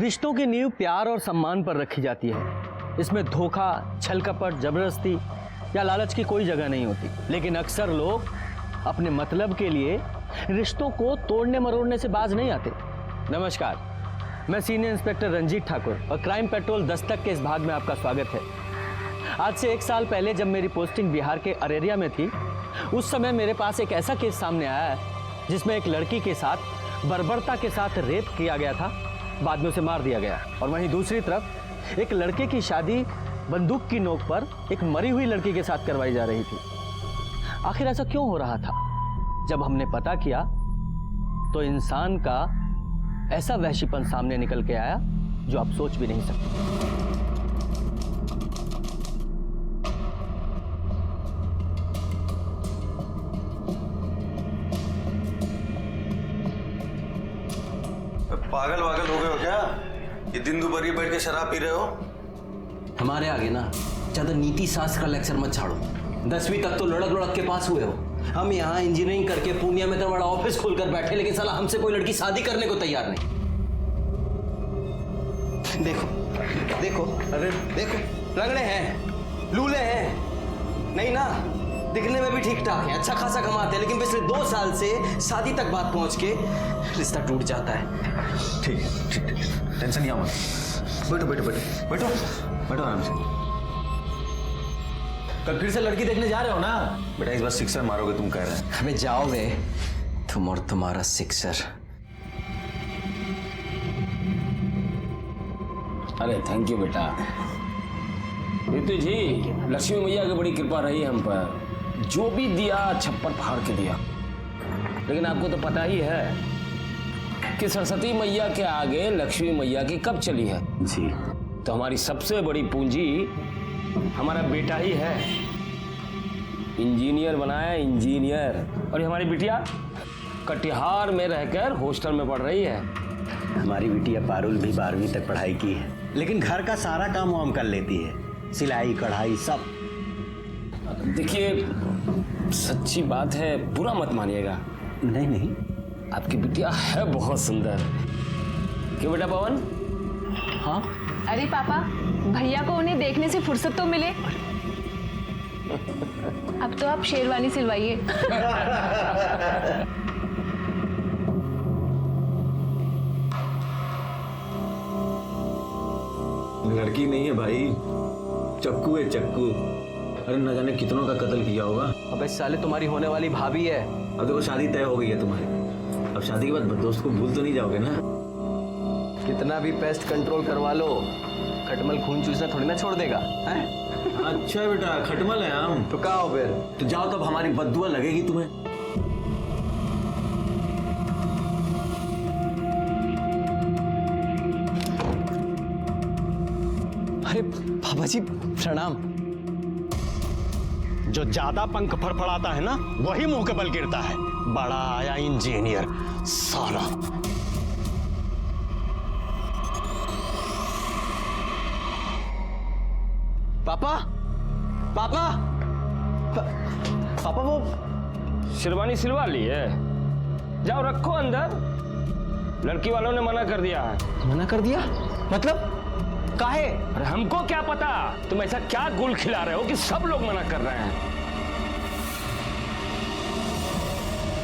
रिश्तों की नींव प्यार और सम्मान पर रखी जाती है। इसमें धोखा, छल कपट, जबरदस्ती या लालच की कोई जगह नहीं होती। लेकिन अक्सर लोग अपने मतलब के लिए रिश्तों को तोड़ने मरोड़ने से बाज नहीं आते। नमस्कार, मैं सीनियर इंस्पेक्टर रंजीत ठाकुर और क्राइम पेट्रोल दस्तक के इस भाग में आपका स्वागत है। आज से 1 साल पहले जब मेरी पोस्टिंग बिहार के अरेरिया में थी, उस समय मेरे पास एक ऐसा केस सामने आया है जिसमें एक लड़की के साथ बर्बरता के साथ रेप किया गया था, बाद में उसे मार दिया गया। और वहीं दूसरी तरफ एक लड़के की शादी बंदूक की नोक पर एक मरी हुई लड़की के साथ करवाई जा रही थी। आखिर ऐसा क्यों हो रहा था? जब हमने पता किया तो इंसान का ऐसा वहशीपन सामने निकल के आया जो आप सोच भी नहीं सकते। पागल वागल हो गए हो क्या? ये दिन दोपहर बैठ के शराब पी रहे हो? हमारे आगे ना ज्यादा नीति शास्त्र का लेक्चर मत छाड़ो। 10वीं तक तो लड़क लड़क के पास हुए हो। हम यहाँ इंजीनियरिंग करके पूर्णिया में तो बड़ा ऑफिस खोलकर बैठे, लेकिन साला हमसे कोई लड़की शादी करने को तैयार नहीं। देखो देखो, अरे देखो, लंगड़े हैं, लूले हैं, नहीं ना, दिखने में भी ठीक ठाक है, अच्छा खासा कमाते हैं, लेकिन पिछले 2 साल से शादी तक बात पहुंच के रिश्ता टूट जाता है। ठीक है, ठीक है, टेंशन नहीं आओ मत। बैठो बैठो बैठो बैठो बैठो आराम से। कल फिर से लड़की देखने जा रहे हो ना? बेटा इस बार सिक्सर मारोगे तुम कह रहे हैं। हमें जाओगे तुम और तुम्हारा सिक्सर। अरे थैंक यू बेटा। ऋतु जी, लक्ष्मी मैया की बड़ी कृपा रही हम पर, जो भी दिया छप्पर फाड़ के दिया। लेकिन आपको तो पता ही है कि सरस्वती मैया के आगे लक्ष्मी मैया की कब चली है जी। तो हमारी सबसे बड़ी पूंजी हमारा बेटा ही है। इंजीनियर बनाया, इंजीनियर। और ये हमारी बिटिया कटिहार में रहकर हॉस्टल में पढ़ रही है। हमारी बिटिया पारुल भी 12वीं तक पढ़ाई की है, लेकिन घर का सारा काम वाम कर लेती है, सिलाई कढ़ाई सब। देखिए, सच्ची बात है, बुरा मत मानिएगा। नहीं नहीं, आपकी बिटिया है बहुत सुंदर। क्यों बेटा पवन? हाँ। अरे पापा, भैया को उन्हें देखने से फुर्सत तो मिले। अब तो आप शेरवानी सिलवाइए। लड़की नहीं है भाई, चक्कू है चक्कू। अरे न जाने कितनों का कत्ल किया होगा। अबे साले, तुम्हारी होने वाली भाभी है। अब देखो शादी तय हो गई है तुम्हारी, अब शादी के बाद दोस्त को भूल तो नहीं जाओगे ना? कितना भी पेस्ट कंट्रोल करवा लो, खटमल खून चूसना थोड़ी ना छोड़ देगा है? अच्छा बेटा, खटमल है हम। तो कहा हो फिर? तो जाओ, तब हमारी बद्दुआ लगेगी तुम्हें। अरे बाबा जी प्रणाम। जो ज्यादा पंख फड़फड़ाता है ना, वही मुंह के बल गिरता है। बड़ा आया इंजीनियर साला। पापा, पापा, पापा वो शेरवानी सिलवा ली है? जाओ रखो अंदर। लड़की वालों ने मना कर दिया है। मना कर दिया? मतलब काहे? अरे हमको क्या पता, तुम ऐसा क्या गुल खिला रहे हो कि सब लोग मना कर रहे हैं।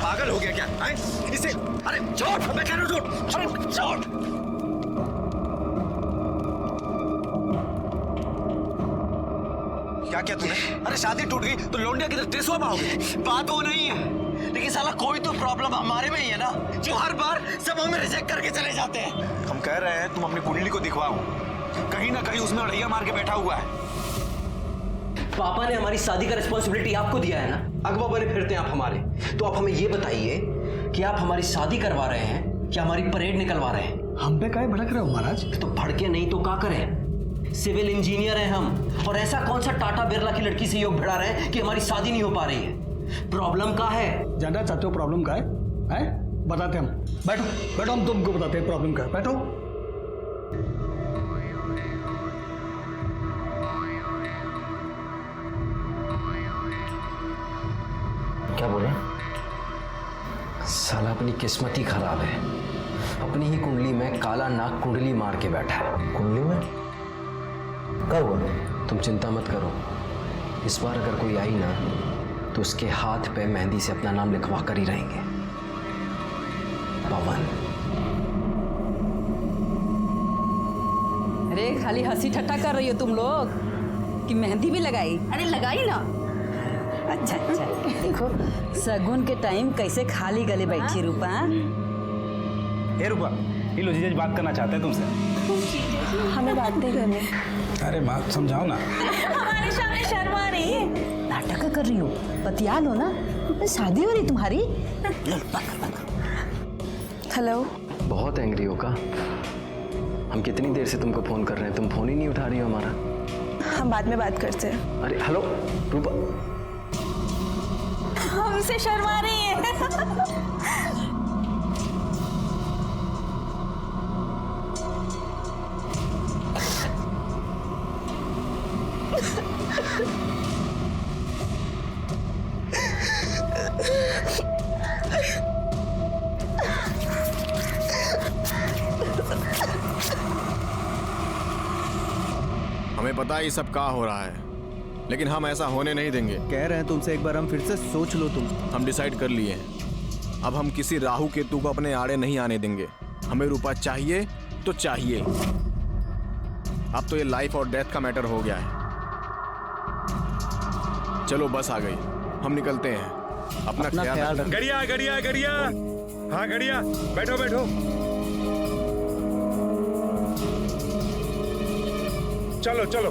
पागल हो गया क्या? इसे अरे छोड़, मैं कह रहा हूं छोड़, अरे छोड़। क्या क्या तूने? अरे शादी टूट गई तो लौंडिया किधर टेसुआ पाओगे? बात वो नहीं है, लेकिन साला कोई तो प्रॉब्लम हमारे में ही है ना, जो हर बार सब हमें रिजेक्ट करके चले जाते हैं। हम कह रहे हैं तुम अपनी कुंडली को दिखवाओ, कहीं ना कहीं उसमें अड़ैया मार के बैठा हुआ है। पापा ने हमारी शादी का रिस्पॉन्सिबिलिटी आपको दिया है ना, अगवा बने फिरते हैं आप हमारे। तो आप हमें ये बताइए कि आप हमारी शादी करवा रहे हैं कि हमारी परेड निकलवा रहे हैं? हम पे काहे भड़क रहे हो महाराज? तो भड़के नहीं तो क्या करें? सिविल इंजीनियर हैं हम, और ऐसा कौन सा टाटा बिरला की लड़की से योग भिड़ा रहे हैं कि हमारी शादी नहीं हो पा रही है? प्रॉब्लम क्या है? जानना चाहते हो प्रॉब्लम का है? बताते हम। बैठो बैठो, हम तुमको बताते हैं प्रॉब्लम का है। बैठो। क्या बोले? साला अपनी किस्मत ही खराब है। अपनी ही कुंडली में काला नाग कुंडली मार के बैठा है। कुंडली में कब हुआ? तुम चिंता मत करो, इस बार अगर कोई आई ना तो उसके हाथ पे मेहंदी से अपना नाम लिखवा कर ही रहेंगे, पवन। अरे खाली हंसी ठट्टा कर रही हो तुम लोग कि मेहंदी भी लगाई? अरे लगाई ना। अच्छा अच्छा, देखो सगुन के टाइम कैसे खाली गले बैठी रूपा। ए रूपा, ये लो जीजा जी बात करना चाहते हैं तुमसे। हमें बात नहीं करनी। अरे माँ समझाओ ना। हमारे सामने शर्मा रही है, नाटक कर रही हो, बतिया लो ना, शादी हो रही तुम्हारी। हेलो। बहुत एंग्री हो का? हम कितनी देर से तुमको फोन कर रहे हैं, तुम फोन ही नहीं उठा रही हो हमारा। हम बाद में बात करते हैं। अरे हेलो रूपा। हमसे शर्मा रही है। हमें पता है ये सब क्या हो रहा है, लेकिन हम ऐसा होने नहीं देंगे। कह रहे हैं तुमसे एक बार हम फिर से सोच लो तुम। हम डिसाइड कर लिए हैं, अब हम किसी राहु केतु को अपने आड़े नहीं आने देंगे। हमें रूपा चाहिए तो चाहिए। अब तो ये लाइफ और डेथ का मैटर हो गया है। चलो बस आ गई, हम निकलते हैं। अपना ख्याल रखना। गड़िया गड़िया गड़िया, हाँ गड़िया, बैठो बैठो। चलो चलो।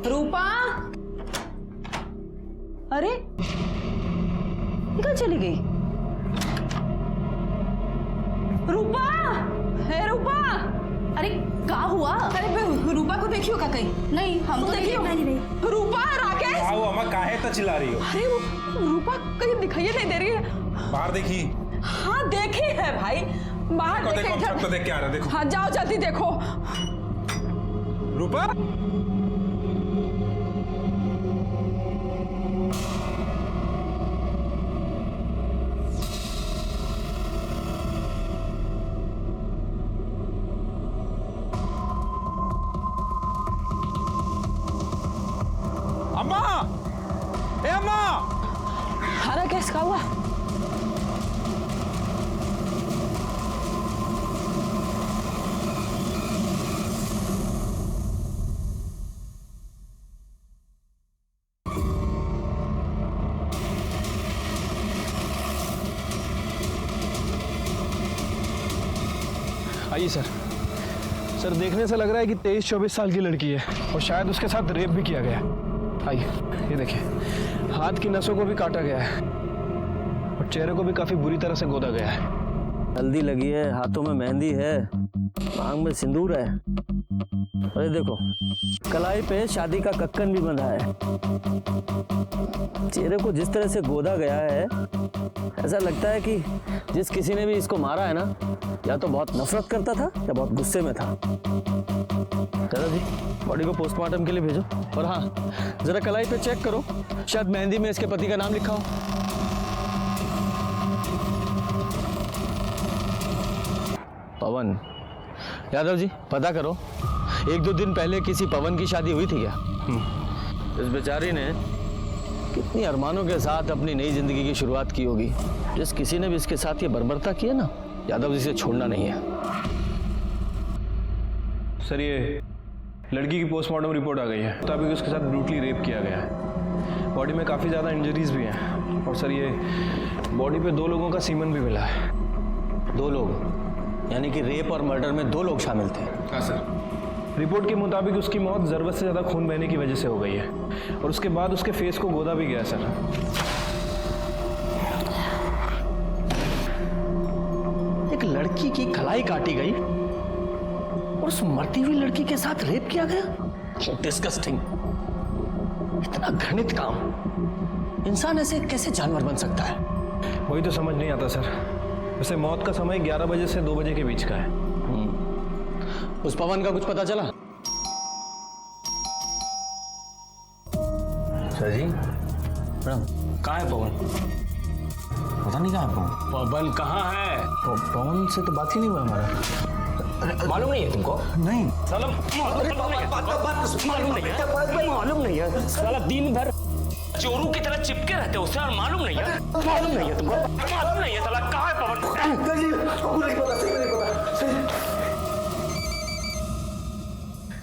रूपा, अरे ये कहाँ चली गई? रूपा, हे रूपा। अरे क्या हुआ? अरे रूपा को देखियो का कहीं? नहीं, हम तो देखियो। नहीं। रूपा, राकेश। आओ अम्मा, काहे तो चिल्ला रही हो? अरे रूपा कहीं दिखाई नहीं दे रही है। बाहर देखी? हाँ देखी है भाई, बाहर देखो, देखे हम इधर। सबको देख के आ रहे हैं, देखो। हाँ जाओ जल्दी देखो। रूपा, अम्मा, ए अम्मा। हाँ राकेश, क्या हुआ? आइए सर। सर देखने से लग रहा है कि 23-24 साल की लड़की है और शायद उसके साथ रेप भी किया गया है। आइए ये देखिए, हाथ की नसों को भी काटा गया है और चेहरे को भी काफी बुरी तरह से गोदा गया है। हल्दी लगी है, हाथों में मेहंदी है, मांग में सिंदूर है। अरे देखो, कलाई पे शादी का कक्कन भी बंधा है। चेहरे को जिस तरह से गोदा गया है, ऐसा लगता है कि जिस किसी ने भी इसको मारा है ना, या तो बहुत नफरत करता था या बहुत गुस्से में था। दादा जी, बॉडी को पोस्टमार्टम के लिए भेजो। और हाँ, जरा कलाई पे चेक करो, शायद मेहंदी में इसके पति का नाम लिखा हो। पवन, यादव जी पता करो, 1-2 दिन पहले किसी पवन की शादी हुई थी क्या? इस बेचारी ने कितनी अरमानों के साथ अपनी नई जिंदगी की शुरुआत की होगी। जिस किसी ने भी इसके साथ ये बर्बरता की है ना, यादव जी से छोड़ना नहीं है। सर ये लड़की की पोस्टमार्टम रिपोर्ट आ गई है, मुताबिक उसके साथ ब्रूटली रेप किया गया है। बॉडी में काफ़ी ज़्यादा इंजरीज भी हैं और सर ये बॉडी पे 2 लोगों का सीमन भी मिला है। 2 लोग, यानी कि रेप और मर्डर में 2 लोग शामिल थे। हाँ सर। रिपोर्ट के मुताबिक उसकी मौत ज़रूरत से ज़्यादा खून बहने की वजह से हो गई है और उसके बाद उसके फेस को गोदा भी गया सर। एक लड़की की कलाई काटी गई और उस मरती हुई लड़की के साथ रेप किया गया। डिस्गस्टिंग। इतना घृणित काम। इंसान ऐसे कैसे जानवर बन सकता है? वही तो समझ नहीं आता सर। वैसे मौत का समय 11 बजे से 2 बजे के बीच का है। उस पवन का कुछ पता चला? सर जी, मैडम कहाँ है पवन? पता नहीं कहाँ है पवन। पवन कहाँ है? पवन से तो बात ही नहीं हुआ हमारा। मालूम नहीं है तुमको? नहीं साला मालूम नहीं है। साला दिन भर चोरू की तरह चिपके रहते हो उससे और मालूम नहीं है तुमको? मालूम नहीं है साला कहाँ है पवन?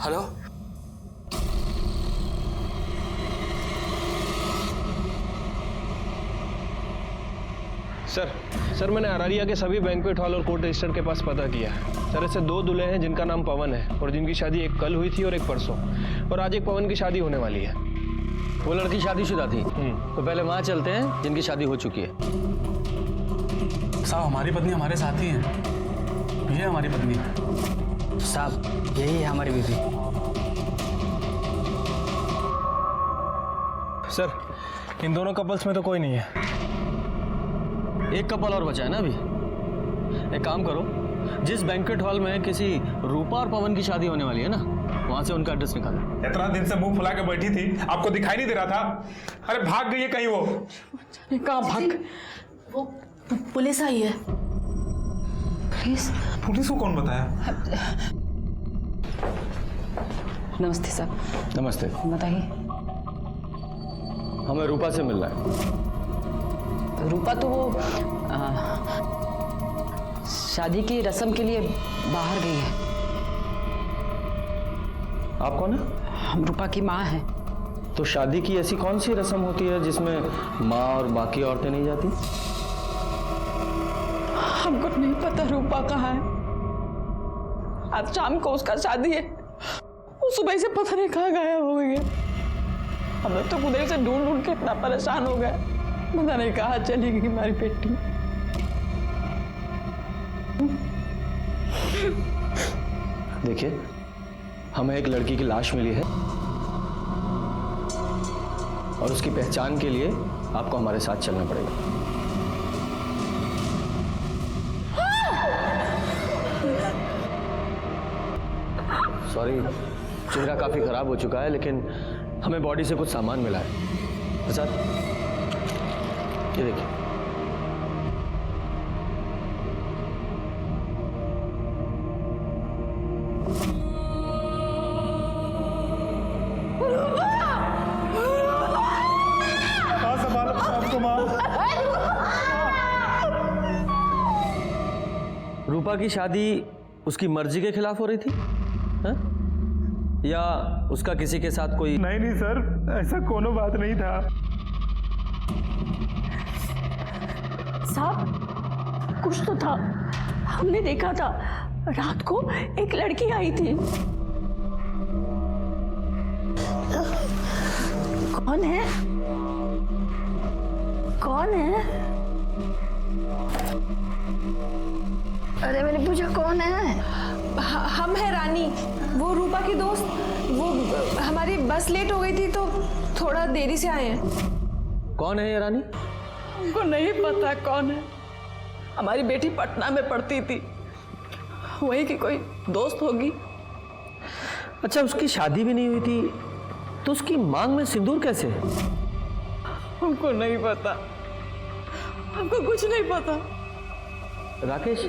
हेलो, सर मैंने अरारिया के सभी बैंक्वेट हॉल और कोर्ट रजिस्टर के पास पता किया है। सर ऐसे 2 दूल्हे हैं जिनका नाम पवन है और जिनकी शादी एक कल हुई थी और एक परसों, और आज एक पवन की शादी होने वाली है। वो लड़की शादीशुदा थी, तो पहले वहां चलते हैं जिनकी शादी हो चुकी है। साहब हमारी पत्नी हमारे साथ ही है, ये हमारी पत्नी। साहब यही है हमारी बीवी। सर इन दोनों कपल्स में तो कोई नहीं है। एक कपल और बचा है ना अभी। एक काम करो, जिस बैंक्वेट हॉल में किसी रूपा और पवन की शादी होने वाली है ना, वहां से उनका एड्रेस निकालो। इतना दिन से मुंह फुला के बैठी थी, आपको दिखाई नहीं दे रहा था? अरे भाग गई है कहीं वो। कहाँ भाग? वो पुलिस आई है। पुलिस को कौन बताया? नमस्ते साहब। नमस्ते। बताइए। हमें रूपा से मिलना है। रूपा तो वो शादी की रस्म के लिए बाहर गई है। आप कौन है? हम रूपा की माँ हैं। तो शादी की ऐसी कौन सी रस्म होती है जिसमें माँ और बाकी औरतें नहीं जाती? हमको नहीं पता रूपा कहाँ है। आज शाम को उसका शादी है, वो सुबह से पता नहीं कहाँ गायब हो गई है। हम लोग तो उधर से ढूंढ ढूंढ के इतना परेशान हो गए, पता नहीं कहाँ चली गई हमारी बेटी। देखिए, हमें एक लड़की की लाश मिली है और उसकी पहचान के लिए आपको हमारे साथ चलना पड़ेगा। सॉरी, चेहरा काफी खराब हो चुका है, लेकिन हमें बॉडी से कुछ सामान मिला है। प्रसाद, ये देखिए। रूपा की शादी उसकी मर्जी के खिलाफ हो रही थी, हा? या उसका किसी के साथ कोई? नहीं सर, ऐसा कोनो बात नहीं था। साहब कुछ तो था, हमने देखा था रात को एक लड़की आई थी। कौन है? कौन है? अरे मैंने पूछा कौन है? हम है रानी, वो रूपा की दोस्त। वो हमारी बस लेट हो गई थी तो थोड़ा देरी से आए हैं। कौन है ये रानी? हमको नहीं पता कौन है। हमारी बेटी पटना में पढ़ती थी, वही की कोई दोस्त होगी। अच्छा, उसकी शादी भी नहीं हुई थी तो उसकी मांग में सिंदूर कैसे? हमको नहीं पता, हमको कुछ नहीं पता। राकेश,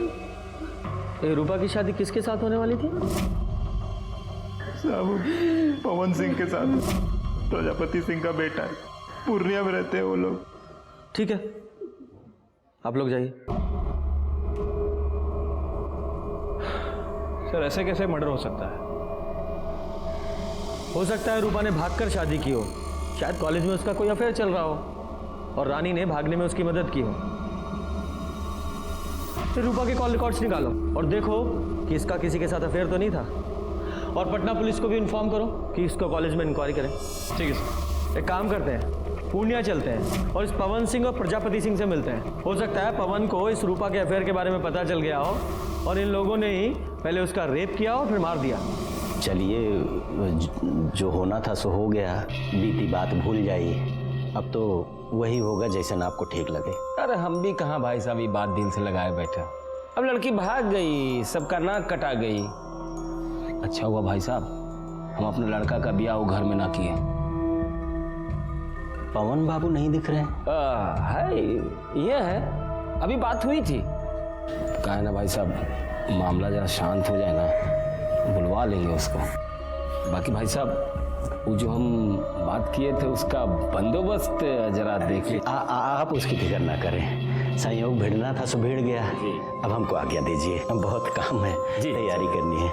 ये रूपा की शादी किसके साथ होने वाली थी? साहब, पवन सिंह के साथ। प्रजापति सिंह का बेटा है, पूर्णिया में रहते हैं वो लोग। ठीक है, आप लोग जाइए। सर ऐसे कैसे मर्डर हो सकता है? हो सकता है रूपा ने भागकर शादी की हो, शायद कॉलेज में उसका कोई अफेयर चल रहा हो और रानी ने भागने में उसकी मदद की हो। फिर रूपा के कॉल रिकॉर्ड्स निकालो और देखो कि इसका किसी के साथ अफेयर तो नहीं था, और पटना पुलिस को भी इन्फॉर्म करो कि इसको कॉलेज में इंक्वायरी करें। ठीक है सर। एक काम करते हैं, पूर्णिया चलते हैं और इस पवन सिंह और प्रजापति सिंह से मिलते हैं। हो सकता है पवन को इस रूपा के अफेयर के बारे में पता चल गया हो और इन लोगों ने ही पहले उसका रेप किया और फिर मार दिया। चलिए, जो होना था सो हो गया, बीती बात भूल जाइए। अब तो वही होगा जैसा ना आपको ठीक लगे। अरे हम भी कहाँ भाई साहब ये बात दिल से लगाए बैठे। अब लड़की भाग गई, सबका नाक कटा गई। अच्छा हुआ भाई साहब हम अपने लड़का का ब्याह वो घर में ना किए। पवन बाबू नहीं दिख रहे हैं? है, ये है, अभी बात हुई थी। कहा है ना भाई साहब, मामला जरा शांत हो जाए ना, बुलवा लेंगे उसको। बाकी भाई साहब वो जो हम बात किए थे उसका बंदोबस्त जरा देखिए। आप उसकी फिक्र ना करें, संयोग भिड़ना था सो भिड़ गया। अब हमको आज्ञा दीजिए, हम बहुत काम है, तैयारी करनी है।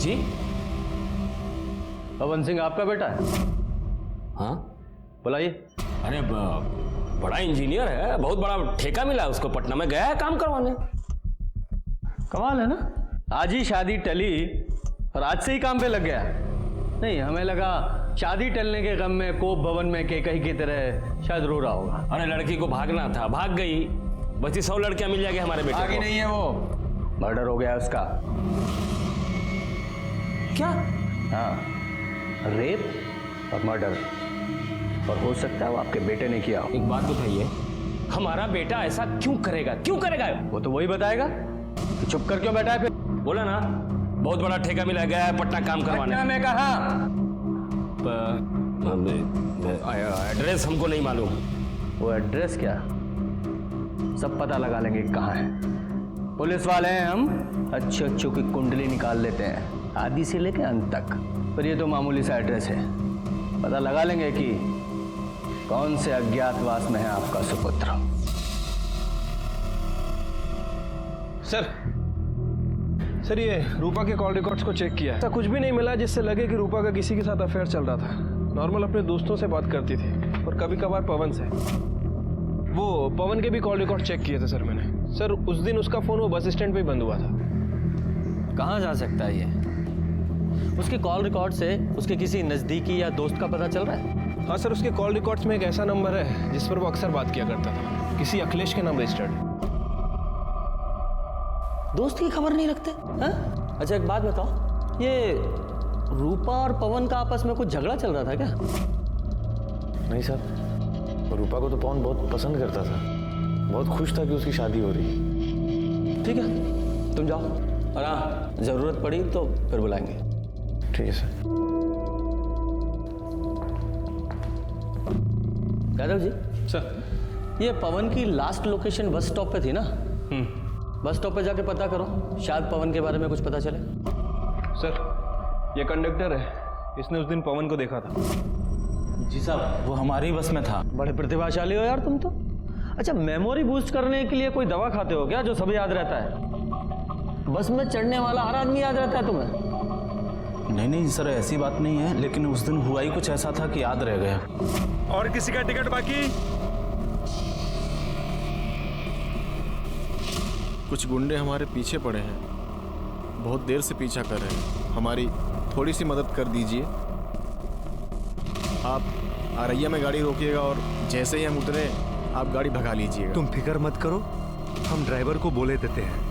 जी, पवन सिंह आपका बेटा है? हाँ बुलाइए। अरे बड़ा इंजीनियर है, बहुत बड़ा ठेका मिला है उसको, पटना में गया है काम करवाने। कमाल है ना, आज ही शादी टली और आज से ही काम पे लग गया। नहीं, हमें लगा शादी टलने के गम में कोप भवन में केकई की तरह शायद रो रहा होगा। अरे लड़की को भागना था, भाग गई। बची 100 लड़कियां मिल जाएगी हमारे बेटे को। भागी नहीं है वो, मर्डर हो गया उसका। क्या? हाँ, रेप और मर्डर, और हो सकता है वो आपके बेटे ने किया हो। एक बात बताइए, हमारा बेटा ऐसा क्यों करेगा? क्यों करेगा? वो तो वही बताएगा। तो चुप कर क्यों बैठा है फिर? बोला ना, बहुत बड़ा ठेका मिला गया है पटना काम करवाने। पटना में कहा? एड्रेस हमको नहीं मालूम। वो एड्रेस क्या, सब पता लगा लेंगे कहाँ है। पुलिस वाले हैं हम, अच्छे अच्छों की कुंडली निकाल लेते हैं, आदि से लेके अंत तक। पर ये तो मामूली सा एड्रेस है, पता लगा लेंगे कि कौन से अज्ञातवास में है आपका सुपुत्र। सर ये रूपा के कॉल रिकॉर्ड्स को चेक किया, ऐसा कुछ भी नहीं मिला जिससे लगे कि रूपा का किसी के साथ अफेयर चल रहा था। नॉर्मल अपने दोस्तों से बात करती थी और कभी कभार पवन से। वो पवन के भी कॉल रिकॉर्ड चेक किए थे सर मैंने। सर उस दिन उसका फोन वो बस स्टैंड पे ही बंद हुआ था। कहाँ जा सकता है ये? उसके कॉल रिकॉर्ड से उसके किसी नजदीकी या दोस्त का पता चल रहा है? हाँ सर, उसके कॉल रिकॉर्ड्स में एक ऐसा नंबर है जिस पर वो अक्सर बात किया करता था, किसी अखिलेश के नाम रजिस्टर्ड है। दोस्त की खबर नहीं रखते हैं? अच्छा एक बात बताओ, ये रूपा और पवन का आपस में कुछ झगड़ा चल रहा था क्या? नहीं सर, रूपा को तो पवन बहुत पसंद करता था, बहुत खुश था कि उसकी शादी हो रही। ठीक है, तुम जाओ, और हाँ जरूरत पड़ी तो फिर बुलाएंगे। ठीक है सर। यादव जी सर, ये पवन की लास्ट लोकेशन बस स्टॉप पे थी ना? बस स्टॉप पे जाके पता करो, शायद पवन के बारे में कुछ पता चले। सर ये कंडक्टर है, इसने उस दिन पवन को देखा था। जी साहब, वो हमारी बस में था। बड़े प्रतिभाशाली हो यार तुम तो। अच्छा, मेमोरी बूस्ट करने के लिए कोई दवा खाते हो क्या जो सब याद रहता है? बस में चढ़ने वाला हर आदमी याद रहता है तुम्हें? नहीं सर, ऐसी बात नहीं है, लेकिन उस दिन हुआ ही कुछ ऐसा था कि याद रह गया। और किसी का टिकट बाकी? कुछ गुंडे हमारे पीछे पड़े हैं, बहुत देर से पीछा कर रहे हैं, हमारी थोड़ी सी मदद कर दीजिए। आप आरैया में गाड़ी रोकिएगा और जैसे ही हम उतरे आप गाड़ी भगा लीजिएगा। तुम फिक्र मत करो, हम ड्राइवर को बोले देते हैं।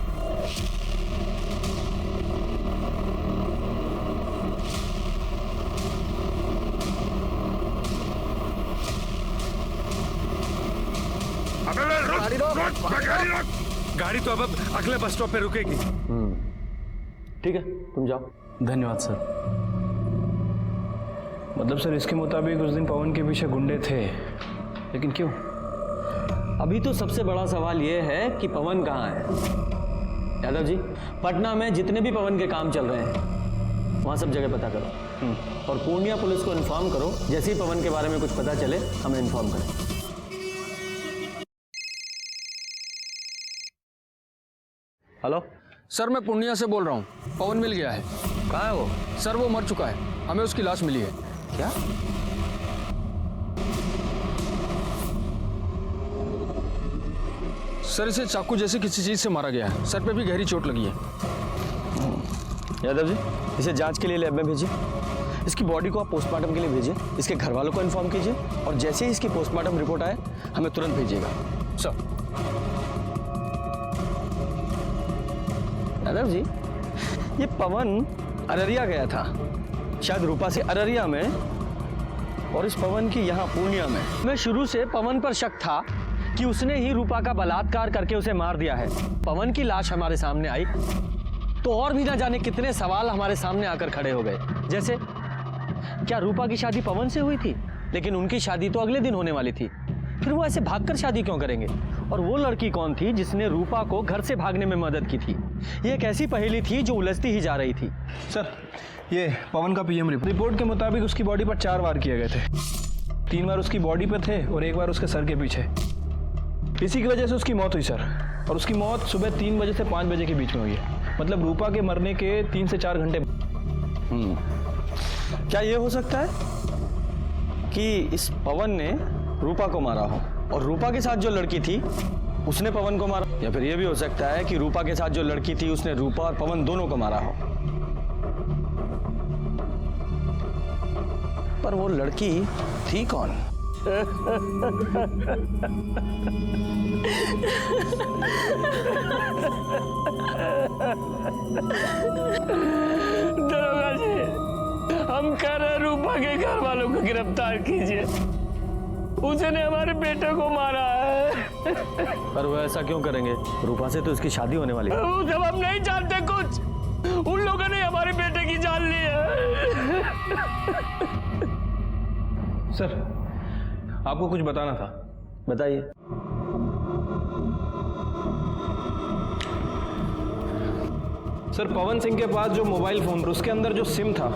गाड़ी तो अब अगले बस स्टॉप पे रुकेगी। ठीक है, तुम जाओ। धन्यवाद सर। मतलब सर इसके मुताबिक उस दिन पवन के पीछे गुंडे थे, लेकिन क्यों? अभी तो सबसे बड़ा सवाल यह है कि पवन कहाँ है। यादव जी, पटना में जितने भी पवन के काम चल रहे हैं वहाँ सब जगह पता करो, और पूर्णिया पुलिस को इन्फॉर्म करो, जैसे ही पवन के बारे में कुछ पता चले हमें इन्फॉर्म करें। हेलो सर मैं पूर्णिया से बोल रहा हूँ। पवन मिल गया है। कहाँ है वो? सर वो मर चुका है, हमें उसकी लाश मिली है। क्या? सर इसे चाकू जैसे किसी चीज से मारा गया है, सर पे भी गहरी चोट लगी है। यादव जी, इसे जांच के लिए लैब में भेजिए। इसकी बॉडी को आप पोस्टमार्टम के लिए भेजिए। इसके घर वालों को इन्फॉर्म कीजिए और जैसे ही इसकी पोस्टमार्टम रिपोर्ट आए हमें तुरंत भेजिएगा। सर। यादव जी, ये पवन अररिया गया था, शायद रूपा से अररिया में, और इस पवन की यहाँ पूर्णिया में। मैं शुरू से पवन पर शक था कि उसने ही रूपा का बलात्कार करके उसे मार दिया है। पवन की लाश हमारे सामने आई तो और भी ना जाने कितने सवाल हमारे सामने आकर खड़े हो गए। जैसे क्या रूपा की शादी पवन से हुई थी? लेकिन उनकी शादी तो अगले दिन होने वाली थी, फिर वो ऐसे भागकर शादी क्यों करेंगे? और वो लड़की कौन थी जिसने रूपा को घर से भागने में मदद की थी? ये एक ऐसी पहेली थी जो उलझती ही जा रही थी। सर ये पवन का पीएम रिपोर्ट के मुताबिक उसकी बॉडी पर 4 वार किए गए थे। 3 बार उसकी बॉडी पे थे और 1 बार उसके सर के पीछे। इसी की वजह से उसकी मौत हुई सर, और उसकी मौत सुबह 3 बजे से 5 बजे के बीच में हुई है, मतलब रूपा के मरने के 3 से 4 घंटे। क्या ये हो सकता है कि इस पवन ने रूपा को मारा हो और रूपा के साथ जो लड़की थी उसने पवन को मारा? या फिर ये भी हो सकता है कि रूपा के साथ जो लड़की थी उसने रूपा और पवन दोनों को मारा हो? पर वो लड़की थी कौन? दरोगा जी, हम कह रहे रूपा के घर वालों को गिरफ्तार कीजिए, उसने हमारे बेटे को मारा है। पर वो ऐसा क्यों करेंगे? रूपा से तो उसकी शादी होने वाली है। वो जब हम नहीं जानते कुछ, उन लोगों ने हमारे बेटे की जान ली है। सर आपको कुछ बताना था। बताइए। सर पवन सिंह के पास जो मोबाइल फोन और उसके अंदर जो सिम था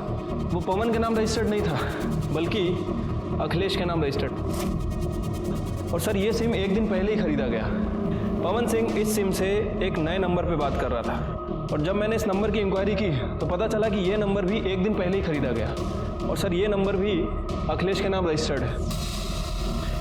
वो पवन के नाम रजिस्टर्ड नहीं था, बल्कि अखिलेश के नाम रजिस्टर्ड। और सर ये सिम 1 दिन पहले ही खरीदा गया। पवन सिंह इस सिम से एक नए नंबर पे बात कर रहा था, और जब मैंने इस नंबर की इंक्वायरी की तो पता चला कि ये नंबर भी 1 दिन पहले ही खरीदा गया, और सर ये नंबर भी अखिलेश के नाम रजिस्टर्ड है।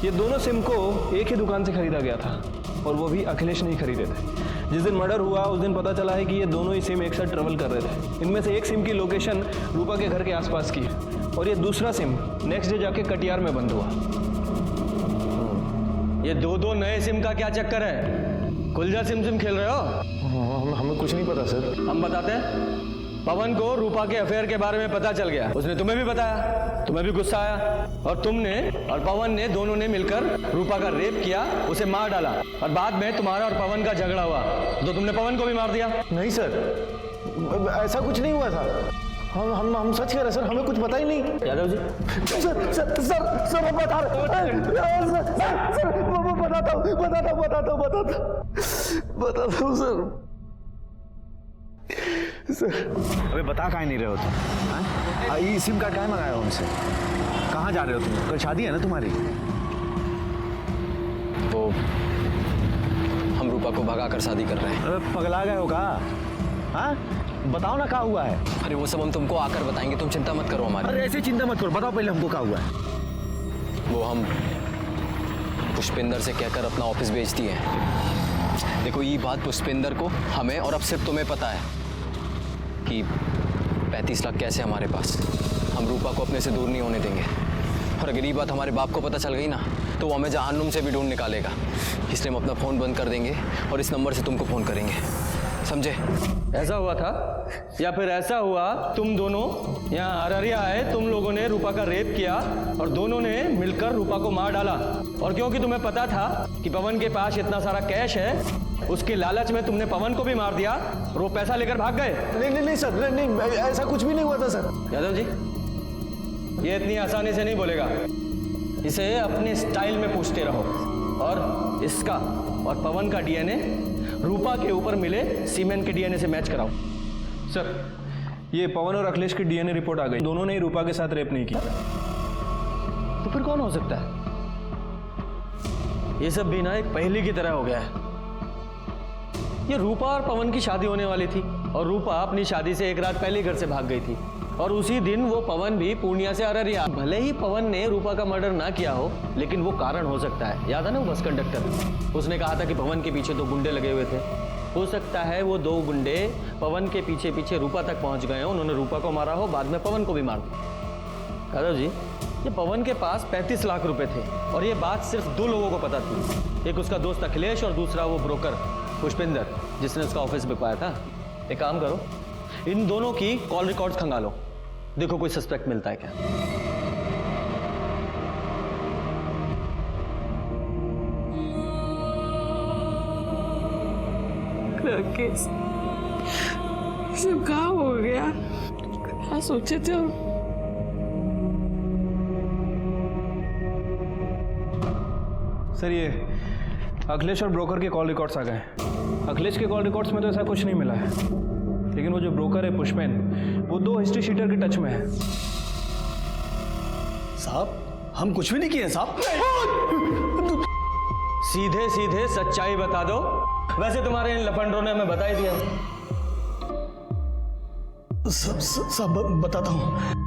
ये दोनों सिम को एक ही दुकान से खरीदा गया था, और वो भी अखिलेश नहीं खरीदे थे। जिस दिन मर्डर हुआ उस दिन पता चला है कि ये दोनों ही सिम एक साथ ट्रेवल कर रहे थे। इनमें से एक सिम की लोकेशन रूपा के घर के आसपास की है, और ये दूसरा सिम नेक्स्ट डे जाके कटियार में बंद हुआ। ये 2 नए सिम का क्या चक्कर है? कुलजा सिम खेल रहे हो? हमें कुछ नहीं पता सर। हम बताते हैं। पवन को रूपा के अफेयर के बारे में पता चल गया, उसने तुम्हें भी बताया, तुम्हें भी गुस्सा आया, और तुमने और पवन ने दोनों ने मिलकर रूपा का रेप किया, उसे मार डाला, और बाद में तुम्हारा और पवन का झगड़ा हुआ तो तुमने पवन को भी मार दिया। नहीं सर, ऐसा कुछ नहीं हुआ था। हम सच कह रहे सर, हमें कुछ पता ही नहीं। यादव जी सर मैं बता रहा हूँ सर। अबे बता काहे नहीं रहे हो तुम? ये सिम कार्ड काहे मंगाया हो हमसे? कहाँ जा रहे हो तुम? कल शादी है ना तुम्हारी? वो हम रूपा को भगाकर शादी कर रहे हैं। अबे पगला गए हो का? हाँ बताओ ना क्या हुआ है? अरे वो सब हम तुमको आकर बताएंगे, तुम चिंता मत करो हमारी। अरे ऐसे चिंता मत करो, बताओ पहले हमको क्या हुआ है। वो हम पुष्पिंदर से कहकर अपना ऑफिस बेच दिए हैं। देखो ये बात पुष्पिंदर को, हमें और अब सिर्फ तुम्हें पता है कि 35 लाख कैसे हमारे पास। हम रूपा को अपने से दूर नहीं होने देंगे, और अगर ये बात हमारे बाप को पता चल गई ना तो वो हमें जहन्नुम से भी ढूंढ निकालेगा। इसलिए हम अपना फ़ोन बंद कर देंगे और इस नंबर से तुमको फ़ोन करेंगे, समझे? ऐसा हुआ था, या फिर ऐसा हुआ तुम दोनों यहाँ अररिया आए, तुम लोगों ने रूपा का रेप किया और दोनों ने मिलकर रूपा को मार डाला, और क्योंकि तुम्हें पता था कि पवन के पास इतना सारा कैश है, उसके लालच में तुमने पवन को भी मार दिया और वो पैसा लेकर भाग गए। नहीं सर, नहीं ऐसा कुछ भी नहीं हुआ था सर। यादव जी ये इतनी आसानी से नहीं बोलेगा, इसे अपने स्टाइल में पूछते रहो, और इसका और पवन का डीएनए रूपा के ऊपर मिले सीमेंट के डीएनए से मैच कराओ। सर ये पवन और अखिलेश की डीएनए रिपोर्ट आ गई, दोनों ने ही रूपा के साथ रेप नहीं किया। तो फिर कौन हो सकता है? ये सब भी ना एक पहेली की तरह हो गया है। ये रूपा और पवन की शादी होने वाली थी और रूपा अपनी शादी से एक रात पहले घर से भाग गई थी और उसी दिन वो पवन भी पूर्णिया से अररिया। भले ही पवन ने रूपा का मर्डर ना किया हो, लेकिन वो कारण हो सकता है। याद है ना वो बस कंडक्टर, उसने कहा था कि पवन के पीछे 2 गुंडे लगे हुए थे। हो सकता है वो 2 गुंडे पवन के पीछे पीछे रूपा तक पहुंच गए हो, उन्होंने रूपा को मारा हो, बाद में पवन को भी मार दिया। यादव जी, ये पवन के पास 35 लाख रुपए थे और ये बात सिर्फ 2 लोगों को पता थी, एक उसका दोस्त अखिलेश और दूसरा वो ब्रोकर पुष्पिंदर जिसने उसका ऑफिस बिकवाया था। एक काम करो, इन दोनों की कॉल रिकॉर्ड्स खंगालो, देखो कोई सस्पेक्ट मिलता है क्या। राकेश, सब कहा हो गया, क्या सोचे थे? सर ये अखिलेश और ब्रोकर के कॉल रिकॉर्ड्स आ गए। अखिलेश के कॉल रिकॉर्ड्स में तो ऐसा कुछ नहीं मिला है, लेकिन वो जो ब्रोकर है पुष्पेन, वो 2 हिस्ट्री शीटर के टच में है। साहब हम कुछ भी नहीं किए साहब। सीधे सीधे सच्चाई बता दो। वैसे तुम्हारे इन लफंडरों ने हमें बता ही दिया। सब बताता हूँ।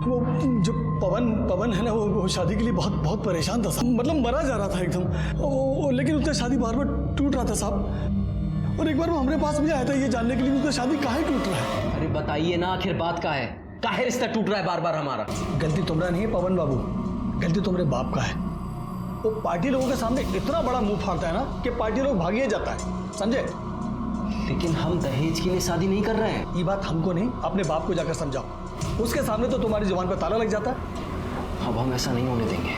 वो जो पवन है ना, वो शादी के लिए बहुत परेशान था साहब, मतलब मरा जा रहा था एकदम। लेकिन उसका शादी बार बार टूट रहा था साहब, और एक बार वो हमारे पास भी आया था ये जानने के लिए उसका शादी काहे टूट रहा है। अरे बताइए ना, आखिर बात का है, काहे रिश्ता टूट रहा है बार बार हमारा? गलती तुम्हारा नहीं है पवन बाबू, गलती तुम्हारे बाप का है। वो पार्टी लोगों के सामने इतना बड़ा मुंह फाड़ता है ना कि पार्टी लोग भागिए जाता है, समझे? लेकिन हम दहेज के लिए शादी नहीं कर रहे हैं। ये बात हमको नहीं, अपने बाप को जाकर समझाओ। उसके सामने तो तुम्हारी जुबान पर ताला लग जाता है। अब हम ऐसा नहीं होने देंगे।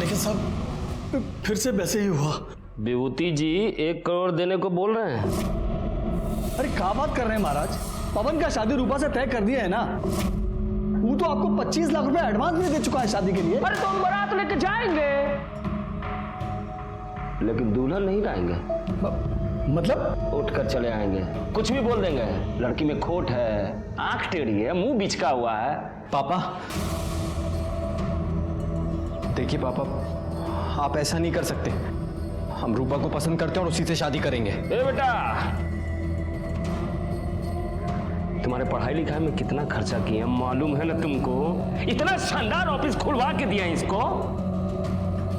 लेकिन सब फिर से वैसे ही हुआ। विभूति जी 1 करोड़ देने को बोल रहे हैं। अरे क्या बात कर रहे हैं महाराज, पवन का शादी रूपा से तय कर दिया है ना। वो तो आपको 25 लाख रुपए एडवांस भी दे चुका है शादी के लिए। अरे तो हम बारात लेके जाएंगे, लेकिन दुल्हन नहीं लाएंगे। मतलब उठ कर चले आएंगे, कुछ भी बोल देंगे। लड़की में खोट है, आंख टेढ़ी है, मुंह बिचका हुआ है। पापा देखिए पापा, आप ऐसा नहीं कर सकते। हम रूपा को पसंद करते हैं और उसी से शादी करेंगे। ए बेटा, तुम्हारे पढ़ाई लिखाई में कितना खर्चा किया मालूम है ना तुमको? इतना शानदार ऑफिस खुलवा के दिया इसको।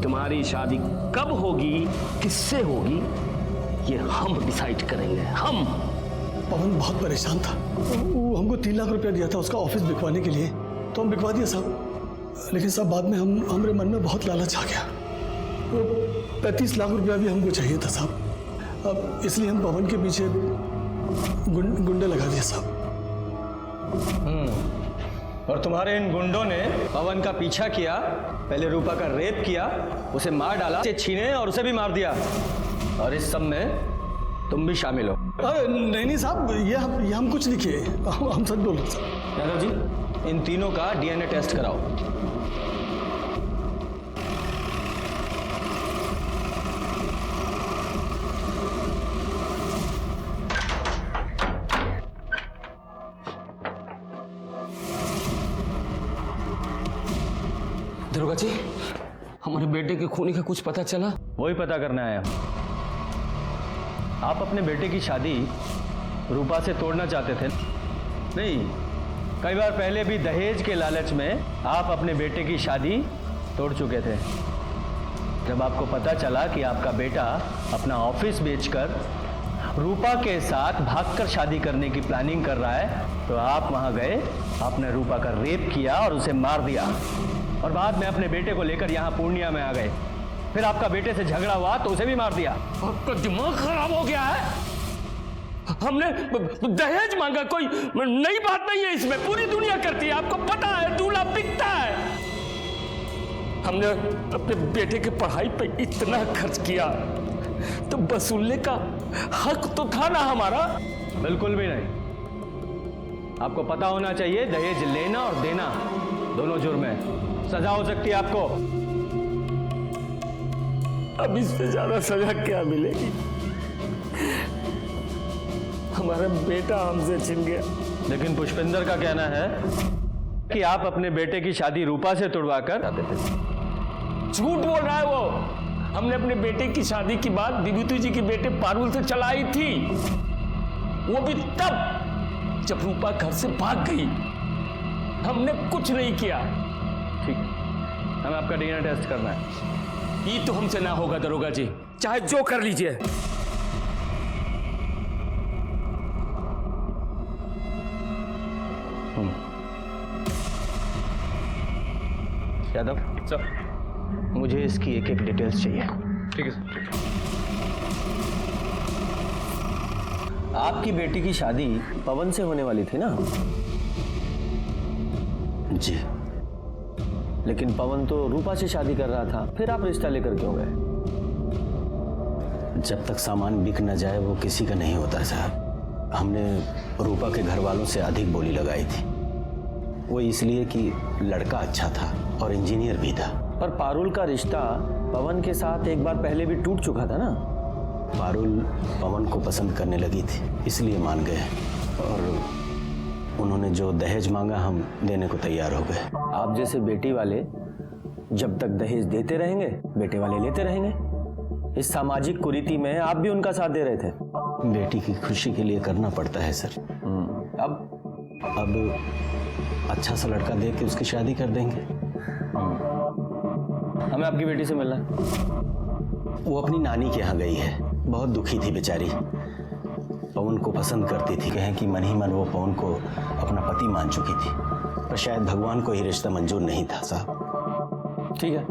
तुम्हारी शादी कब होगी, किससे होगी, ये हम डिसाइड करेंगे। हम। पवन बहुत परेशान था, वो हमको 3 लाख रुपया दिया था उसका ऑफिस बिकवाने के लिए, तो हम बिकवा दिया साहब। लेकिन साहब बाद में हमारे मन में बहुत लालच आ गया। वो 35 लाख रुपया भी हमको चाहिए था साहब। अब इसलिए हम पवन के पीछे गुंडे लगा दिए साहब। और तुम्हारे इन गुंडों ने पवन का पीछा किया, पहले रूपा का रेप किया, उसे मार डाला, उसे छीने और उसे भी मार दिया, और इस सब में तुम भी शामिल हो। अरे नहीं साहब, ये हम कुछ नहीं किए, हम सच बोल रहे हैं। यादव जी, इन तीनों का डीएनए टेस्ट कराओ। दरोगा जी, हमारे बेटे के खूनी का कुछ पता चला? वही पता करना है। आप अपने बेटे की शादी रूपा से तोड़ना चाहते थे? नहीं, कई बार पहले भी दहेज के लालच में आप अपने बेटे की शादी तोड़ चुके थे। जब आपको पता चला कि आपका बेटा अपना ऑफिस बेचकर रूपा के साथ भागकर शादी करने की प्लानिंग कर रहा है, तो आप वहां गए, आपने रूपा का रेप किया और उसे मार दिया, और बाद में अपने बेटे को लेकर यहाँ पूर्णिया में आ गए। फिर आपका बेटे से झगड़ा हुआ तो उसे भी मार दिया। आपका दिमाग खराब हो गया है? हमने दहेज मांगा, कोई नई बात नहीं है इसमें, पूरी दुनिया करती है, आपको पता है, दूल्हा बिकता है। हमने अपने बेटे की पढ़ाई पे इतना खर्च किया, तो वसूलने का हक तो था ना हमारा? बिल्कुल भी नहीं। आपको पता होना चाहिए, दहेज लेना और देना दोनों जुर्म है, सजा हो सकती है आपको। अब इससे ज्यादा सजा क्या मिलेगी? हमारा बेटा हमसे छिन गया। लेकिन पुष्पिंदर का कहना है कि आप अपने बेटे की शादी रूपा से तुड़वाकर आते थे। झूठ बोल रहा है वो। हमने अपने बेटे की शादी की बात विभूति जी के बेटे पारुल से चलाई थी, वो भी तब जब रूपा घर से भाग गई। हमने कुछ नहीं किया। ठीक, हमें आपका डीएनए टेस्ट करना है। ये तो हमसे ना होगा दरोगा जी, चाहे जो कर लीजिए। यादव सर, मुझे इसकी एक एक डिटेल्स चाहिए। ठीक है सर। आपकी बेटी की शादी पवन से होने वाली थी ना? जी। लेकिन पवन तो रूपा से शादी कर रहा था, फिर आप रिश्ता लेकर क्यों गए? जब तक सामान बिक न जाए वो किसी का नहीं होता साहब। हमने रूपा के घर वालों से अधिक बोली लगाई थी, वो इसलिए कि लड़का अच्छा था और इंजीनियर भी था। पर पारुल का रिश्ता पवन के साथ एक बार पहले भी टूट चुका था ना? पारुल पवन को पसंद करने लगी थी, इसलिए मान गए, और उन्होंने जो दहेज मांगा हम देने को तैयार हो गए। आप जैसे बेटी वाले जब तक दहेज देते रहेंगे, बेटे वाले लेते रहेंगे। इस सामाजिक कुरीति में आप भी उनका साथ दे रहे थे। बेटी की खुशी के लिए करना पड़ता है सर। अब अच्छा सा लड़का देख के उसकी शादी कर देंगे। हमें आपकी बेटी से मिलना है। वो अपनी नानी के यहाँ गई है, बहुत दुखी थी बेचारी। पवन को पसंद करती थी, कहें कि मन ही मन वो पवन को अपना पति मान चुकी थी, पर शायद भगवान को ही रिश्ता मंजूर नहीं था साहब। ठीक है,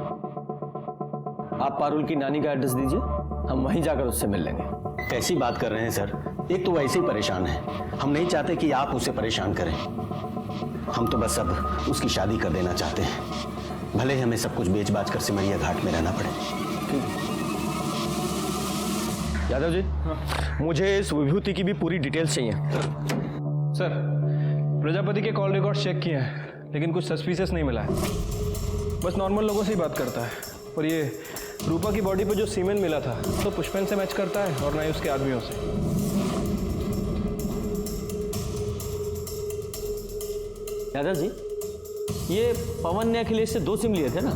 आप पारुल की नानी का एड्रेस दीजिए, हम वहीं जाकर उससे मिल लेंगे। कैसी बात कर रहे हैं सर? एक तो वैसे ही परेशान है, हम नहीं चाहते कि आप उसे परेशान करें। हम तो बस अब उसकी शादी कर देना चाहते हैं, भले ही हमें सब कुछ बेच बाच कर सिमरिया घाट में रहना पड़े। यादव जी, मुझे इस विभूति की भी पूरी डिटेल्स चाहिए। सर, प्रजापति के कॉल रिकॉर्ड चेक किए हैं, लेकिन कुछ सस्पिशियस नहीं मिला है। बस नॉर्मल लोगों से ही बात करता है। और ये रूपा की बॉडी पर जो सीमेन मिला था तो पुष्पन से मैच करता है, और ना ही उसके आदमियों से। यादव जी, ये पवन ने अखिलेश से 2 सिम लिए थे ना,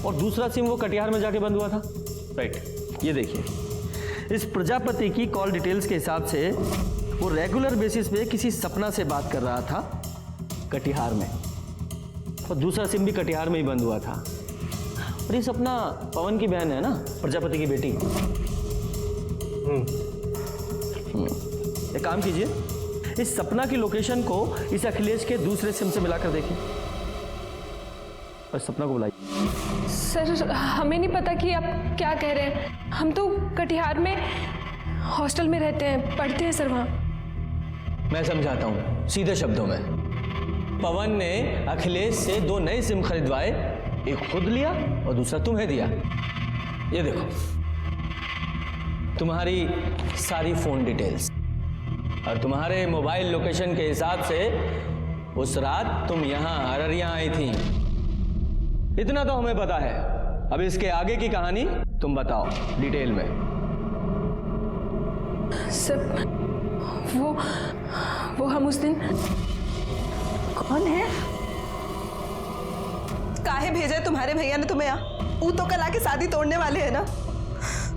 और दूसरा सिम वो कटिहार में जाके बंद हुआ था। राइट, ये देखिए, इस प्रजापति की कॉल डिटेल्स के हिसाब से वो रेगुलर बेसिस पे किसी सपना से बात कर रहा था कटिहार में, और दूसरा सिम भी कटिहार में ही बंद हुआ था। और ये सपना पवन की बहन है ना, प्रजापति की बेटी। एक काम कीजिए, इस सपना की लोकेशन को इस अखिलेश के दूसरे सिम से मिलाकर देखिए, और सपना को बुलाइए। सर, हमें नहीं पता कि आप क्या कह रहे हैं। हम तो कटिहार में हॉस्टल में रहते हैं, पढ़ते हैं सर वहाँ। मैं समझाता हूँ सीधे शब्दों में। पवन ने अखिलेश से 2 नए सिम खरीदवाए, एक खुद लिया और दूसरा तुम्हें दिया। ये देखो, तुम्हारी सारी फोन डिटेल्स और तुम्हारे मोबाइल लोकेशन के हिसाब से उस रात तुम यहाँ अररिया आई थी। इतना तो हमें पता है, अब इसके आगे की कहानी तुम बताओ डिटेल में। सर, वो हम उस दिन। कौन है? काहे भेजे तुम्हारे भैया ने तुम्हें यहाँ? वो तो कल आके शादी तोड़ने वाले हैं ना।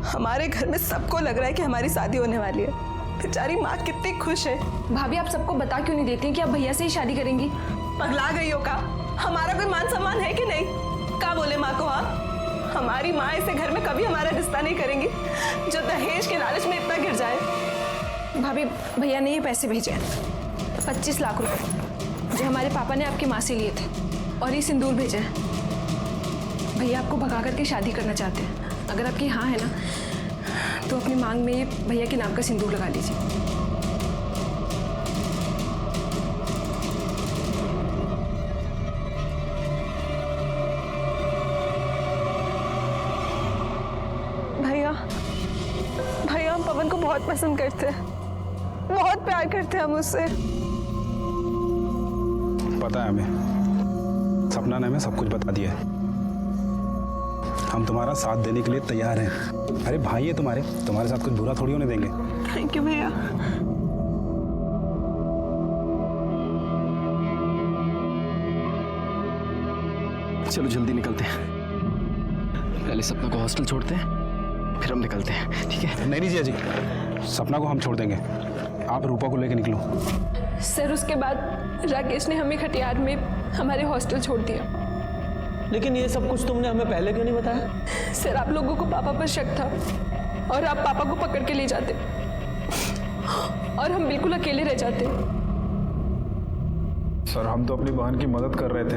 हमारे घर में सबको लग रहा है कि हमारी शादी होने वाली है। बेचारी माँ कितनी खुश है। भाभी, आप सबको बता क्यों नहीं देती कि आप भैया से ही शादी करेंगी? पगला गई हो का? हमारा कोई मान सम्मान है कि नहीं? क्या बोले माँ को? हाँ, हमारी माँ ऐसे घर में कभी हमारा रिश्ता नहीं करेंगी जो दहेज के लालच में इतना गिर जाए। भाभी, भैया ने ये पैसे भेजे 25 लाख रुपए जो हमारे पापा ने आपकी माँ से लिए थे, और ये सिंदूर भेजे हैं। भैया आपको भगा करके शादी करना चाहते हैं। अगर आपकी हाँ है ना, तो अपनी मांग में ये भैया के नाम का सिंदूर लगा लीजिए। भैया हम पवन को बहुत पसंद करते हैं, बहुत प्यार करते हैं हम उससे। पता है हमें, सपना ने हमें सब कुछ बता दिया है। हम तुम्हारा साथ देने के लिए तैयार हैं। अरे भाई है तुम्हारे साथ कुछ बुरा थोड़ी होने देंगे। थैंक यू भैया। चलो जल्दी निकलते हैं। पहले पहले सपना को हॉस्टल छोड़ते हैं, फिर हम निकलते हैं, ठीक है? नहीं जिया जी, सपना को हम छोड़ देंगे, आप रूपा को लेकर निकलो। सर उसके बाद राकेश ने हमें खटियार में हमारे हॉस्टल छोड़ दिया। लेकिन ये सब कुछ तुमने हमें पहले क्यों नहीं बताया? सर आप लोगों को पापा पर शक था और आप पापा को पकड़ के ले जाते और हम बिल्कुल अकेले रह जाते। सर हम तो अपनी बहन की मदद कर रहे थे,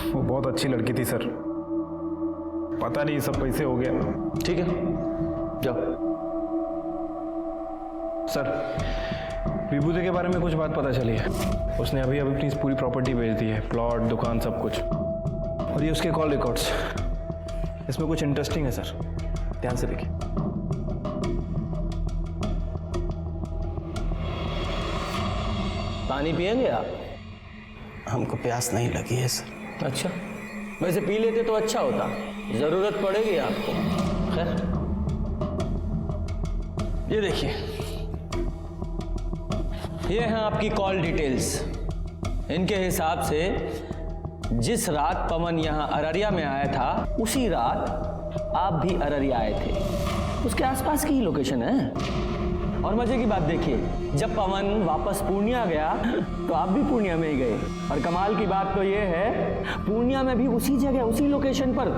वो बहुत अच्छी लड़की थी सर, पता नहीं सब पैसे हो गया। ठीक है जाओ। सर विभूति के बारे में कुछ बात पता चली है, उसने अभी अभी अपनी पूरी प्रॉपर्टी बेच दी है, प्लॉट, दुकान, सब कुछ। और ये उसके कॉल रिकॉर्ड्स, इसमें कुछ इंटरेस्टिंग है सर, ध्यान से देखिए। पानी पिएंगे आप? हमको प्यास नहीं लगी है सर। अच्छा, वैसे पी लेते तो अच्छा होता, जरूरत पड़ेगी आपको। खैर ये देखिए, ये हैं आपकी कॉल डिटेल्स। इनके हिसाब से जिस रात पवन यहाँ अररिया में आया था, उसी रात आप भी अररिया आए थे, उसके आसपास की ही लोकेशन है। और मजे की बात देखिए, जब पवन वापस पूर्णिया गया तो आप भी पूर्णिया में ही गए। और कमाल की बात तो ये है, पूर्णिया में भी उसी जगह, उसी लोकेशन पर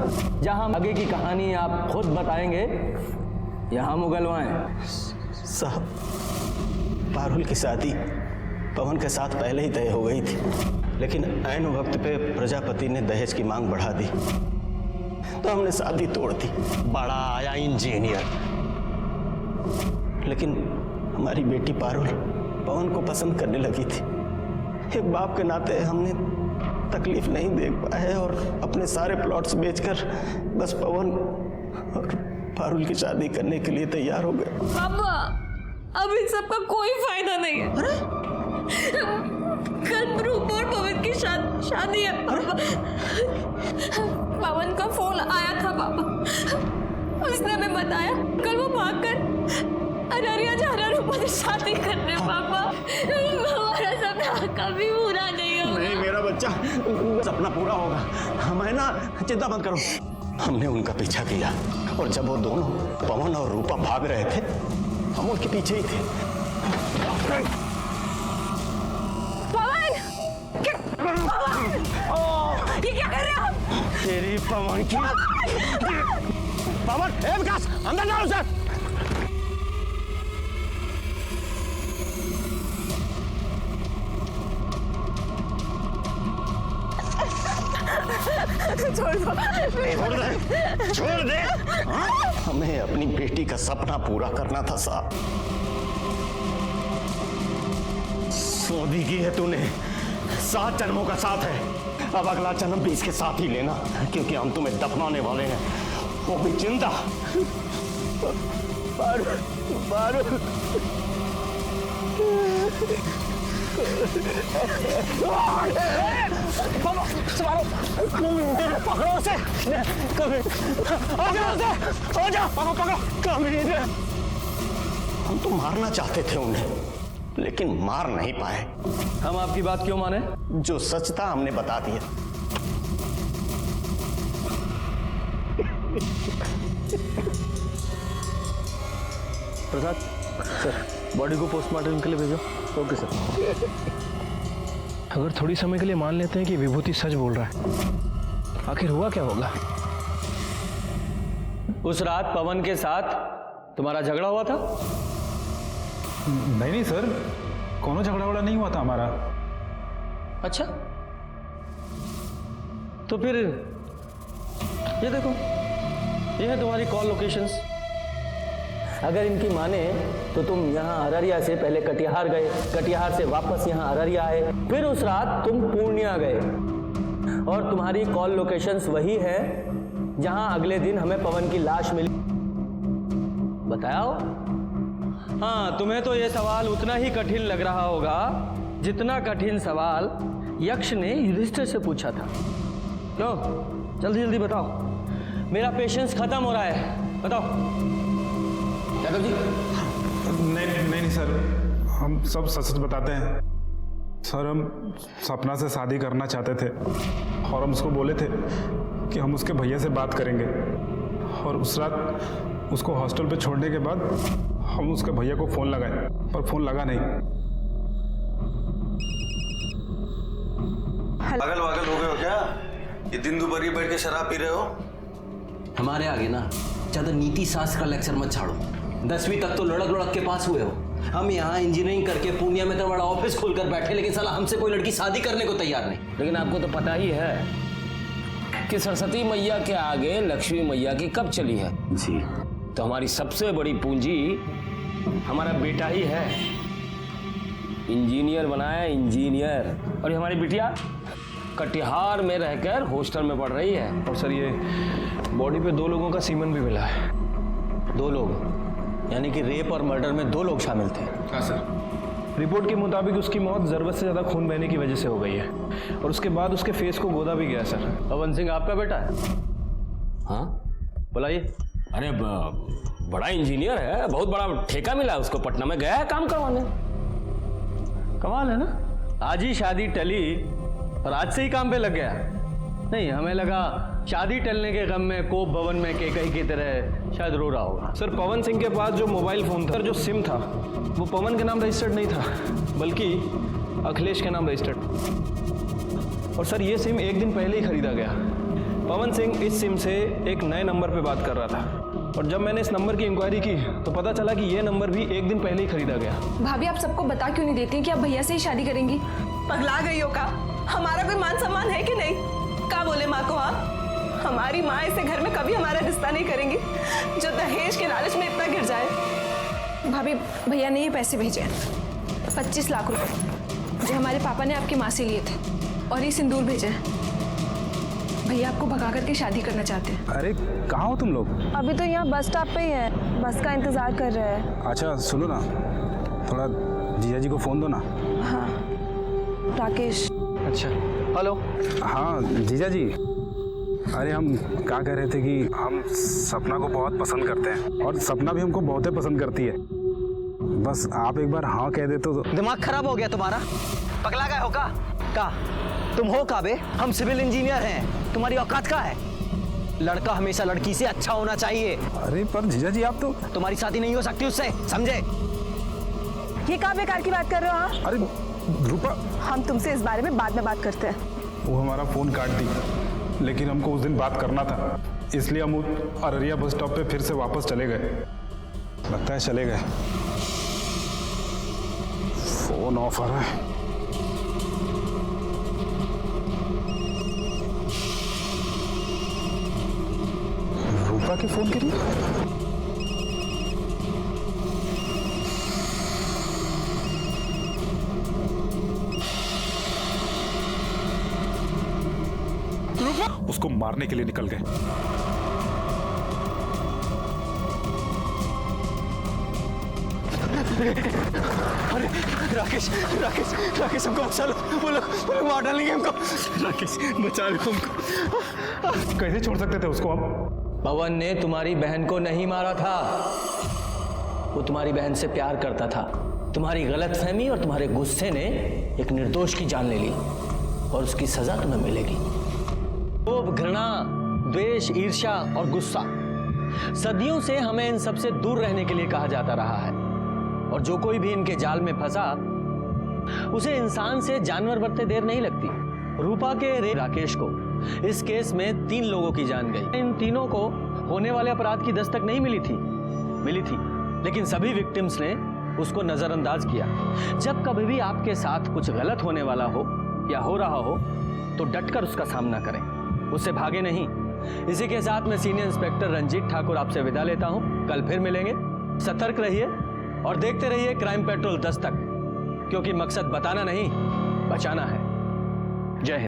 जहां आगे की कहानी आप खुद बताएंगे, यहां मुगलवाएं। साहब पारुल की शादी पवन के साथ पहले ही तय हो गई थी, लेकिन ऐन वक्त पे प्रजापति ने दहेज की मांग बढ़ा दी तो हमने शादी तोड़ दी। बड़ा आया इंजीनियर, लेकिन हमारी बेटी पारुल पवन को पसंद करने लगी थी। एक बाप के नाते हमने तकलीफ नहीं देख पाए और अपने सारे प्लॉट्स बेचकर बस पवन और पारुल की शादी करने के लिए तैयार हो गए। पापा अब इन सब का कोई फायदा नहीं है। कल रूपा और पवन की शादी है पापा। पवन का फोन आया था पापा, उसने हमें बताया कल वो भागकर अररिया जा रहा रूपा से शादी करने। पापा हमारा सपना कभी पूरा नहीं होगा। नहीं मेरा बच्चा, सपना पूरा होगा, हमें ना चिंता मत करो। हमने उनका पीछा किया और जब वो दोनों पवन और रूपा भाग रहे थे, हम उनके पीछे ही थे। पवन! ये क्या कर रहे हो आप? तेरी पवन की पवन, ए विकास अंदर जाओ सर। छोड़ दे। हमें अपनी बेटी का सपना पूरा करना था साहब। शादी की है तूने, 7 जन्मों का साथ है, अब अगला जन्म भी इसके साथ ही लेना, क्योंकि हम तुम्हें दफनाने वाले हैं, वो भी जिंदा। पकड़ो उसे, हम तो मारना चाहते थे उन्हें, लेकिन मार नहीं पाए। हम आपकी बात क्यों माने? जो सच था हमने बता दिया। प्रसाद सर, बॉडी को पोस्टमार्टम के लिए भेजो। Okay sir. अगर थोड़ी समय के लिए मान लेते हैं कि विभूति सच बोल रहा है, आखिर हुआ क्या होगा? उस रात पवन के साथ तुम्हारा झगड़ा हुआ था? नहीं सर, कोनो झगड़ा वगड़ा नहीं हुआ था हमारा। अच्छा, तो फिर ये देखो, ये है तुम्हारी कॉल लोकेशंस। अगर इनकी माने तो तुम यहाँ अररिया से पहले कटिहार गए, कटिहार से वापस यहाँ अररिया आए, फिर उस रात तुम पूर्णिया गए, और तुम्हारी कॉल लोकेशंस वही है जहाँ अगले दिन हमें पवन की लाश मिली। बताओ। हाँ, तुम्हें तो ये सवाल उतना ही कठिन लग रहा होगा जितना कठिन सवाल यक्ष ने युधिष्ठिर से पूछा था। लो जल्दी जल्दी बताओ, मेरा पेशेंस खत्म हो रहा है, बताओ। यादव जी। नहीं सर, हम सब सच सच बताते हैं सर। हम सपना से शादी करना चाहते थे और हम उसको बोले थे कि हम उसके भैया से बात करेंगे, और उस रात उसको हॉस्टल पे छोड़ने के बाद हम उसके भैया को फ़ोन लगाए, पर फ़ोन लगा नहीं। पागल वागल हो गए हो क्या? ये दिन दोपहर बैठ के शराब पी रहे हो? हमारे आगे ना ज्यादा नीति शास्त्र का लेक्चर मत छाड़ो। 10वीं तक तो लड़क लड़क के पास हुए हो। हम यहाँ इंजीनियरिंग करके पूर्णिया में तो बड़ा ऑफिस खोलकर बैठे, लेकिन साला हमसे कोई लड़की शादी करने को तैयार नहीं। लेकिन आपको तो पता ही है कि सरस्वती मैया के आगे लक्ष्मी मैया की कब चली है जी। तो हमारी सबसे बड़ी पूंजी हमारा बेटा ही है। इंजीनियर बनाया इंजीनियर, और ये हमारी बिटिया कटिहार में रहकर हॉस्टल में पढ़ रही है। और सर ये बॉडी पे 2 लोगों का सीमन भी मिला है। 2 लोग यानी कि रेप और मर्डर में 2 लोग शामिल थे। हाँ सर। रिपोर्ट के मुताबिक उसकी मौत ज़रूरत से ज़्यादा खून बहने की वजह से हो गई है, और उसके बाद उसके फेस को गोदा भी गया है सर। पवन सिंह आपका बेटा है? हाँ बुलाइए। अरे बड़ा इंजीनियर है, बहुत बड़ा ठेका मिला उसको, पटना में गया है काम करवाने। कमाल है ना, आज ही शादी टली और आज से ही काम पे लग गया। नहीं, हमें लगा शादी टलने के गम में कोप भवन में केकई की तरह शायद रो रहा होगा। सर पवन सिंह के पास जो मोबाइल फ़ोन था, जो सिम था, वो पवन के नाम रजिस्टर्ड नहीं था, बल्कि अखिलेश के नाम रजिस्टर्ड। और सर ये सिम 1 दिन पहले ही खरीदा गया। पवन सिंह इस सिम से एक नए नंबर पे बात कर रहा था, और जब मैंने इस नंबर की इंक्वायरी की तो पता चला कि ये नंबर भी 1 दिन पहले ही खरीदा गया। भाभी आप सबको बता क्यों नहीं देती कि आप भैया से ही शादी करेंगी? पगला गई हो का? हमारा कोई मान सम्मान है कि नहीं? क्या बोले माँ को? हाँ, हमारी माँ ऐसे घर में कभी हमारा रिश्ता नहीं करेंगी जो दहेज के लालच में इतना गिर जाए। भाभी भैया ने ये पैसे भेजे हैं, 25 लाख रुपए, जो हमारे पापा ने आपकी माँ से लिए थे, और ये सिंदूर भेजे हैं। भैया आपको भगा करके शादी करना चाहते हैं। अरे कहाँ हो तुम लोग? अभी तो यहाँ बस स्टॉप पे ही है, बस का इंतजार कर रहे हैं। अच्छा सुनो ना, थोड़ा जीजा जी को फ़ोन दो ना। हाँ राकेश। अच्छा हेलो। हाँ जीजा जी, अरे हम क्या कह रहे थे कि हम सपना को बहुत पसंद करते हैं, और सपना भी हमको बहुत पसंद करती है। बस आप एक बार हाँ कह दे तो। दिमाग खराब हो गया तुम्हारा? पगला गए हो का? तुम हो का बे? हम सिविल इंजीनियर हैं, तुम्हारी औकात का है? लड़का हमेशा लड़की से अच्छा होना चाहिए। अरे पर जीजा जी आप तो। तुम्हारी शादी नहीं हो सकती उससे, समझे? ये क्या बेकार की बात कर रहे हो? हाँ अरे रूपा, हम तुमसे इस बारे में बाद में बात करते हैं। वो हमारा फ़ोन काट दी, लेकिन हमको उस दिन बात करना था, इसलिए हम अररिया बस स्टॉप पे फिर से वापस चले गए। लगता है चले गए। फ़ोन ऑफ आ रहा है। रूपा के फ़ोन के लिए। उसको मारने के लिए निकल गए। अरे राकेश राकेश राकेश हमको बचा लो, वो लोग मार डालेंगे हमको। राकेश बचा लो हमको। कैसे छोड़ सकते थे उसको हम? पवन ने तुम्हारी बहन को नहीं मारा था, वो तुम्हारी बहन से प्यार करता था। तुम्हारी गलतफहमी और तुम्हारे गुस्से ने एक निर्दोष की जान ले ली, और उसकी सजा तुम्हें मिलेगी। लोभ, घृणा, द्वेष, ईर्ष्या और गुस्सा सदियों से हमें इन सबसे दूर रहने के लिए कहा जाता रहा है, और जो कोई भी इनके जाल में फंसा उसे इंसान से जानवर बनते देर नहीं लगती। रूपा के राकेश को इस केस में 3 लोगों की जान गई। इन तीनों को होने वाले अपराध की दस्तक नहीं मिली थी, लेकिन सभी विक्टिम्स ने उसको नजरअंदाज किया। जब कभी भी आपके साथ कुछ गलत होने वाला हो या हो रहा हो तो डटकर उसका सामना करें, उससे भागे नहीं। इसी के साथ मैं सीनियर इंस्पेक्टर रंजीत ठाकुर आपसे विदा लेता हूं। कल फिर मिलेंगे। सतर्क रहिए और देखते रहिए क्राइम पेट्रोल दस्तक, क्योंकि मकसद बताना नहीं, बचाना है। जय हिंद।